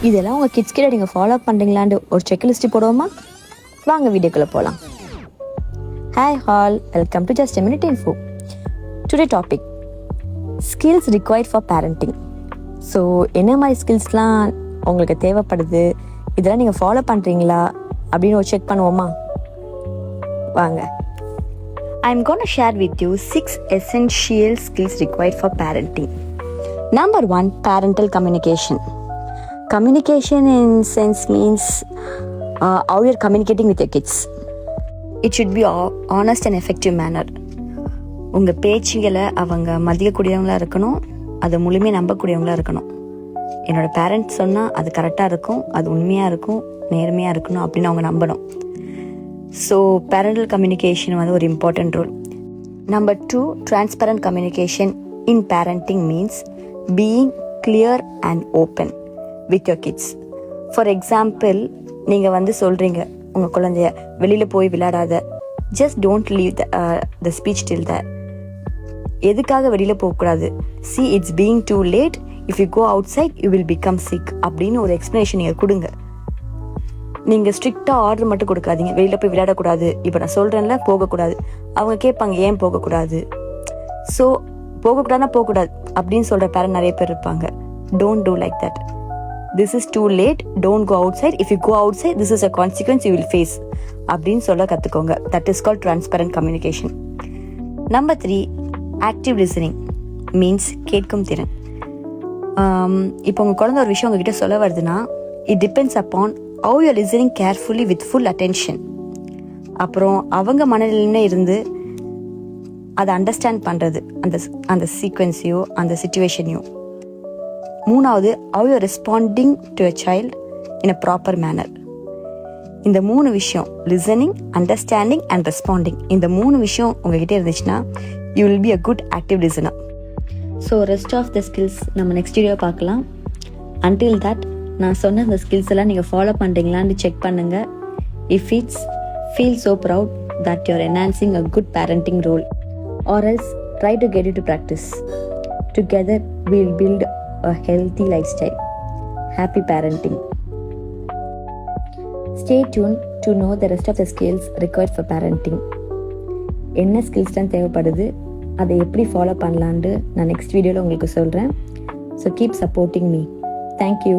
இதெல்லாம் உங்கள் கிட்ஸ் கிட்ட நீங்கள் ஃபாலோ பண்ணுறீங்களான்னு ஒரு செக்லிஸ்ட் போடுவோமா? வாங்க வீடியோக்குள்ளே போகலாம். Hi hall, welcome to just a minute info. Today topic skills required for parenting. So என்ன மாதிரி ஸ்கில்ஸ்லாம் உங்களுக்கு தேவைப்படுது, இதெல்லாம் நீங்கள் ஃபாலோ பண்ணுறீங்களா அப்படின்னு ஒரு செக் பண்ணுவோமா? வாங்க. I'm going to share with you 6 essential skills required for parenting. Number 1, parental communication. Communication in sense means how you're communicating with your kids. It should be honest and effective manner. உங்கள் பேச்சுங்களை அவங்க மதிக்கக்கூடியவங்களாக இருக்கணும், அதை முழுமையாக நம்பக்கூடியவங்களாக இருக்கணும். என்னோடய parents சொன்னால் அது கரெக்டாக இருக்கும், அது உண்மையாக இருக்கும், நேர்மையாக இருக்கணும் அப்படின்னு அவங்க நம்பணும். ஸோ பேரண்டல் கம்யூனிகேஷன் வந்து ஒரு important role. Number 2, transparent communication in parenting means being clear and open with your kids. For example, நீங்கள் வந்து சொல்கிறீங்க உங்கள் குழந்தைய வெளியில் போய் விளையாடாத, just don't leave the speech till the. எதுக்காக வெளியில் போகக்கூடாது? See it's being too late, if you go outside you will become sick அப்படின்னு ஒரு எக்ஸ்ப்ளனேஷன் நீங்கள் கொடுங்க. நீங்கள் ஸ்ட்ரிக்டாக ஆர்டர் மட்டும் கொடுக்காதீங்க, வெளியில் போய் விளையாடக்கூடாது, இப்போ நான் சொல்கிறேன்ல போகக்கூடாது. அவங்க கேட்பாங்க ஏன் போகக்கூடாது. ஸோ போகக்கூடாதுன்னா போகக்கூடாது அப்படின்னு சொல்கிற பேரண்ட் நிறைய பேர் இருப்பாங்க. Don't do like that. This is too late, don't go outside, if you go outside this is a consequence you will face அப்படின்னு சொல்ல கற்றுக்கோங்க. That is called transparent communication. Number 3, active listening means கேட்கும் திறன். இப்போ உங்கள் குழந்தை ஒரு விஷயம் உங்ககிட்ட சொல்ல வருதுன்னா, it depends upon how you are listening carefully with full attention. அப்புறம் அவங்க மனநிலையில இருந்து அதை அண்டர்ஸ்டாண்ட் பண்ணுறது, அந்த சீக்வன்ஸையோ அந்த சிச்சுவேஷனையோ. 3வது, how you are responding to a child in a proper manner. இந்த 3 விஷயம், லிசனிங், அண்டர்ஸ்டாண்டிங் அண்ட் ரெஸ்பாண்டிங், இந்த 3 விஷயம் உங்ககிட்ட இருந்துச்சுன்னா you will be a good active listener. So rest of the skills நம்ம நெக்ஸ்ட் வீடியோ பார்க்கலாம். அன்டில் தட் நான் சொன்ன இந்த ஸ்கில்ஸ் எல்லாம் நீங்கள் ஃபாலோ பண்ணுறீங்களான்னு செக் பண்ணுங்கள். If it's feel so proud that you're enhancing a good parenting role, or else try to get it to practice. Together we will build a healthy lifestyle. Happy parenting. Stay tuned to know the rest of the skills required for parenting. என்ன ஸ்கில்ஸ்லாம் தேவைப்படுது, அதை எப்படி follow பண்ணலான்ட்டு நான் next வீடியோவில் உங்களுக்கு சொல்கிறேன். So keep supporting me. Thank you.